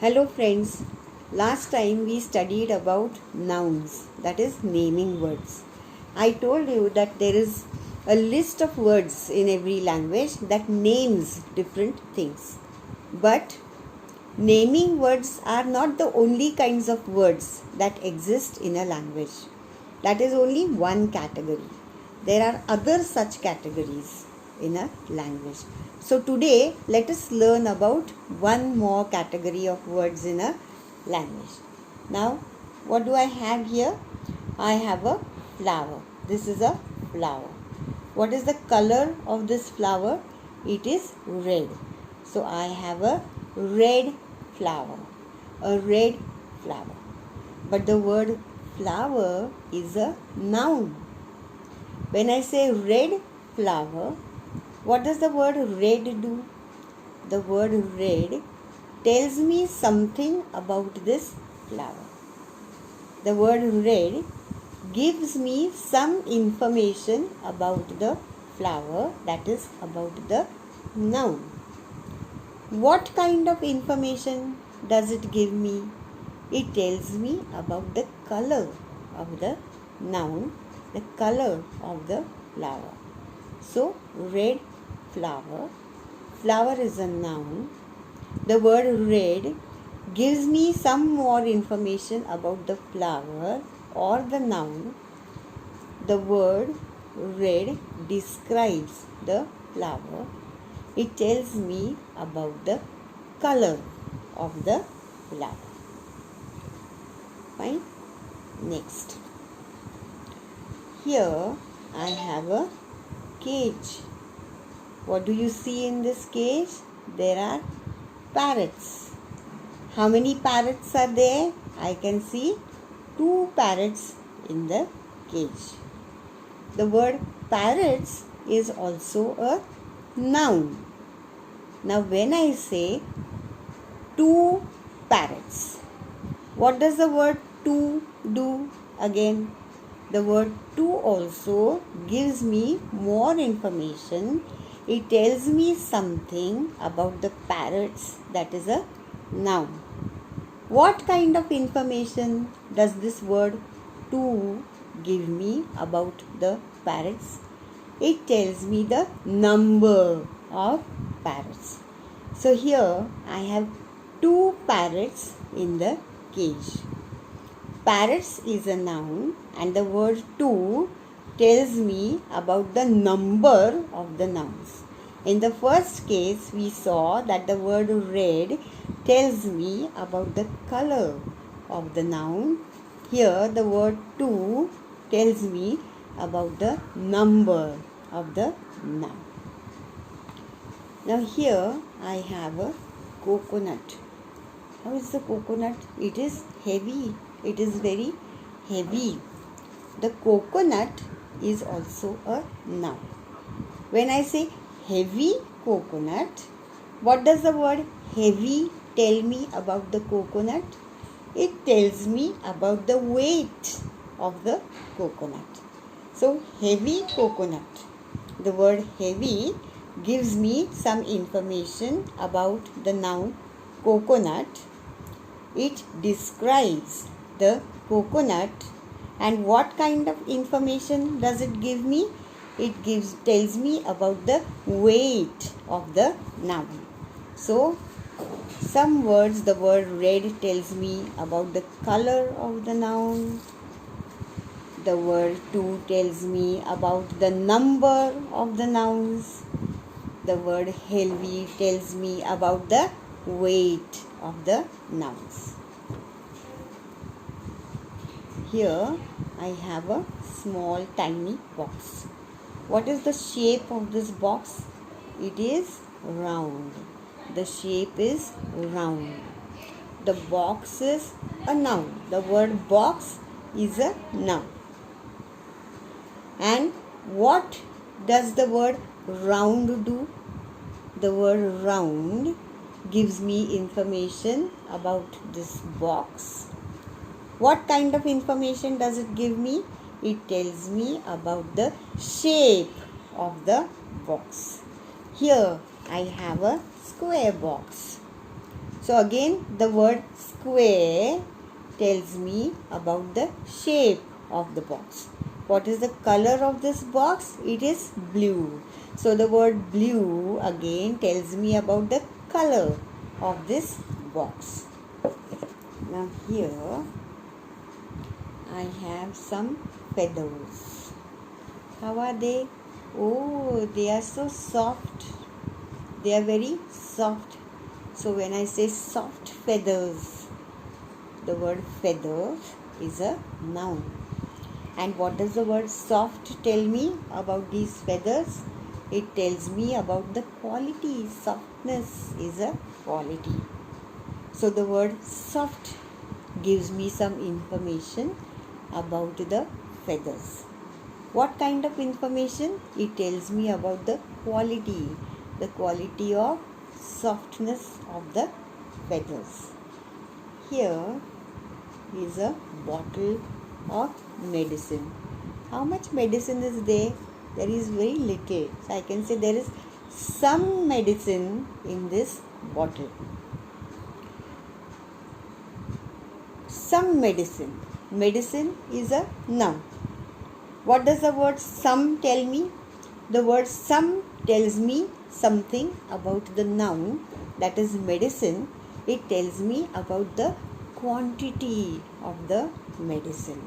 Hello friends, last time we studied about nouns, that is naming words. I told you that there is a list of words in every language that names different things. But naming words are not the only kinds of words that exist in a language. That is only one category. There are other such categories in a language. So today let us learn about one more category of words in a language. Now what do I have here? I have a flower. This is a flower. What is the color of this flower? It is red. So I have a red flower. A red flower. But the word flower is a noun. When I say red flower, what does the word red do? The word red tells me something about this flower. The word red gives me some information about the flower, that is about the noun. What kind of information does it give me? It tells me about the color of the noun, the color of the flower. So, red flower. Flower is a noun. The word red gives me some more information about the flower or the noun. The word red describes the flower. It tells me about the color of the flower. Fine. Next. Here I have a cage. What do you see in this cage? There are parrots. How many parrots are there? I can see 2 parrots in the cage. The word parrots is also a noun. Now when I say 2 parrots, what does the word 2 do again? The word 2 also gives me more information. It tells me something about the parrots, that is a noun. What kind of information does this word 2 give me about the parrots? It tells me the number of parrots. So here I have 2 parrots in the cage. Parrots is a noun and the word 2 tells me about the number of the nouns. In the first case, we saw that the word red tells me about the color of the noun. Here, the word 2 tells me about the number of the noun. Now here, I have a coconut. How is the coconut? It is heavy. It is very heavy. The coconut is also a noun. When I say heavy coconut, what does the word heavy tell me about the coconut? It tells me about the weight of the coconut. So heavy coconut. The word heavy gives me some information about the noun coconut. It describes the coconut. And what kind of information does it give me? It tells me about the weight of the noun. So, some words, the word red tells me about the color of the noun. The word 2 tells me about the number of the nouns. The word heavy tells me about the weight of the nouns. Here I have a small tiny box. What is the shape of this box? It is round. The shape is round. The box is a noun. The word box is a noun. And what does the word round do? The word round gives me information about this box. What kind of information does it give me? It tells me about the shape of the box. Here I have a square box. So again, the word square tells me about the shape of the box. What is the color of this box? It is blue. So the word blue again tells me about the color of this box. Now here I have some feathers. How are they? Oh, they are so soft. They are very soft. So when I say soft feathers, the word feather is a noun. And what does the word soft tell me about these feathers? It tells me about the quality. Softness is a quality. So the word soft gives me some information about the feathers. What kind of information? It tells me about the quality of softness of the feathers. Here is a bottle of medicine. How much medicine is there? There is very little. So I can say there is some medicine in this bottle. Some medicine. Medicine is a noun. What does the word some tell me? The word some tells me something about the noun, that is medicine. It tells me about the quantity of the medicine.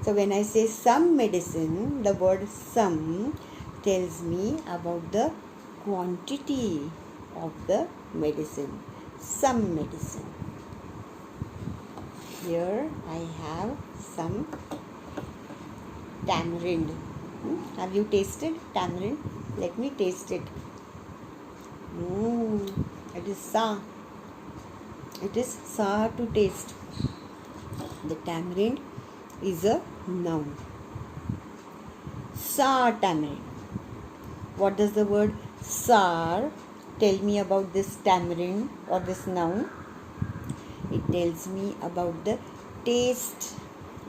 So when I say some medicine, the word some tells me about the quantity of the medicine. Some medicine. Here I have some tamarind. Have you tasted tamarind? Let me taste it. It is sour. It is sour to taste. The tamarind is a noun. Sour tamarind. What does the word sour tell me about this tamarind or this noun? It tells me about the taste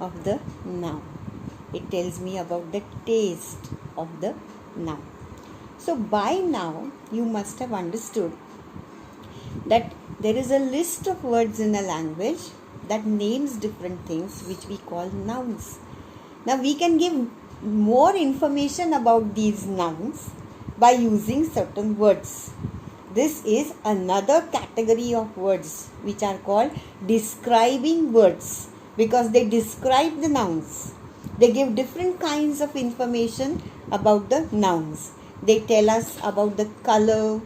of the noun. It tells me about the taste of the noun. So by now you must have understood that there is a list of words in a language that names different things which we call nouns. Now we can give more information about these nouns by using certain words. This is another category of words which are called describing words, because they describe the nouns. They give different kinds of information about the nouns. They tell us about the color,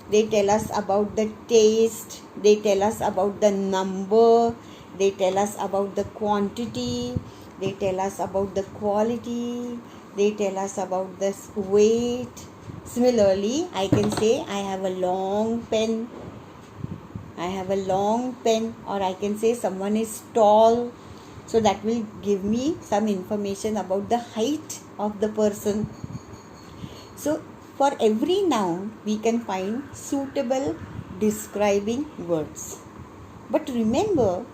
they tell us about the taste, they tell us about the number, they tell us about the quantity, they tell us about the quality, they tell us about the weight. Similarly, I can say I have a long pen. I have a long pen, or I can say someone is tall. So that will give me some information about the height of the person. So for every noun, we can find suitable describing words. But remember,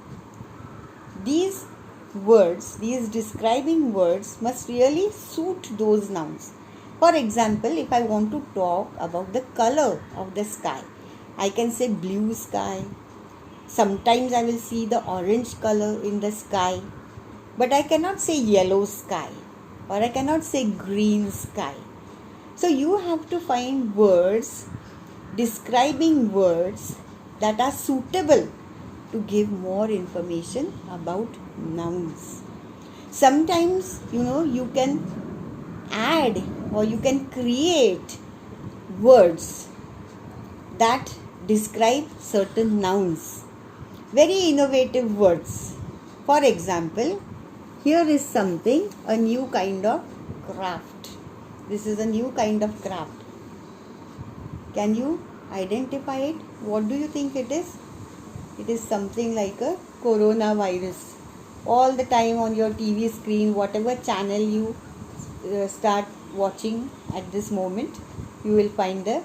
these words, these describing words must really suit those nouns. For example, if I want to talk about the color of the sky, I can say blue sky. Sometimes I will see the orange color in the sky. But I cannot say yellow sky, or I cannot say green sky. So you have to find words, describing words that are suitable to give more information about nouns. Sometimes, you can add or you can create words that describe certain nouns. Very innovative words. For example, here is something, a new kind of craft. This is a new kind of craft. Can you identify it? What do you think it is? It is something like a coronavirus. All the time on your TV screen, whatever channel you start watching at this moment, you will find the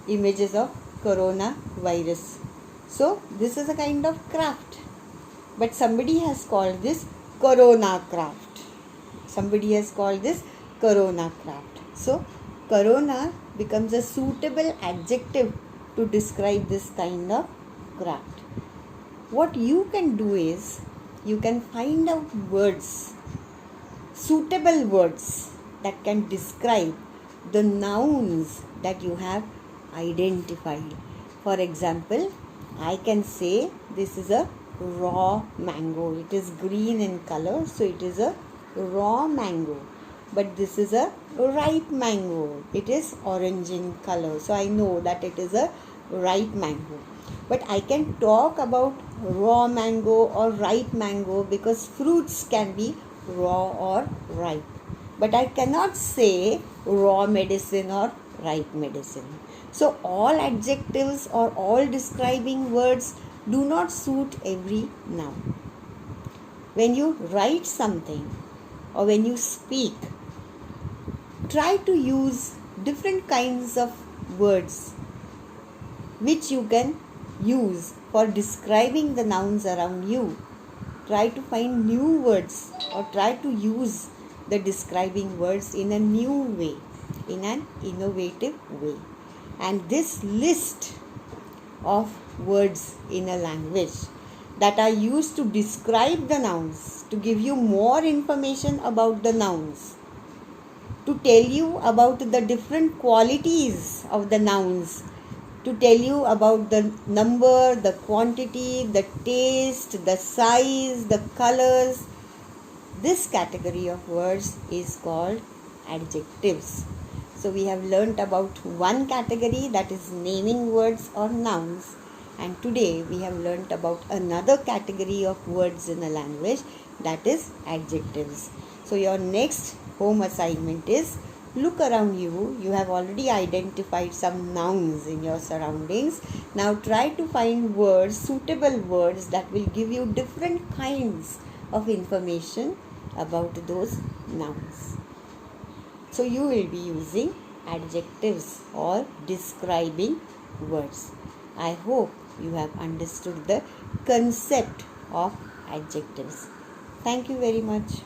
images of coronavirus. So this is a kind of craft. But somebody has called this corona craft. Somebody has called this corona craft. So corona becomes a suitable adjective to describe this kind of craft. What you can do is, you can find out words, suitable words that can describe the nouns that you have identified. For example, I can say this is a raw mango. It is green in color, so it is a raw mango. But this is a ripe mango. It is orange in color, so I know that it is a ripe mango. But I can talk about raw mango or ripe mango because fruits can be raw or ripe. But I cannot say raw medicine or ripe medicine. So all adjectives or all describing words do not suit every noun. When you write something or when you speak, try to use different kinds of words which you can use for describing the nouns around you. Try to find new words or try to use the describing words in a new way, in an innovative way. And this list of words in a language that are used to describe the nouns, to give you more information about the nouns, to tell you about the different qualities of the nouns, to tell you about the number, the quantity, the taste, the size, the colors. This category of words is called adjectives. So we have learnt about one category, that is naming words or nouns, and today we have learnt about another category of words in a language, that is adjectives. So your next home assignment is, look around you. You have already identified some nouns in your surroundings. Now try to find words, suitable words that will give you different kinds of information about those nouns. So you will be using adjectives or describing words. I hope you have understood the concept of adjectives. Thank you very much.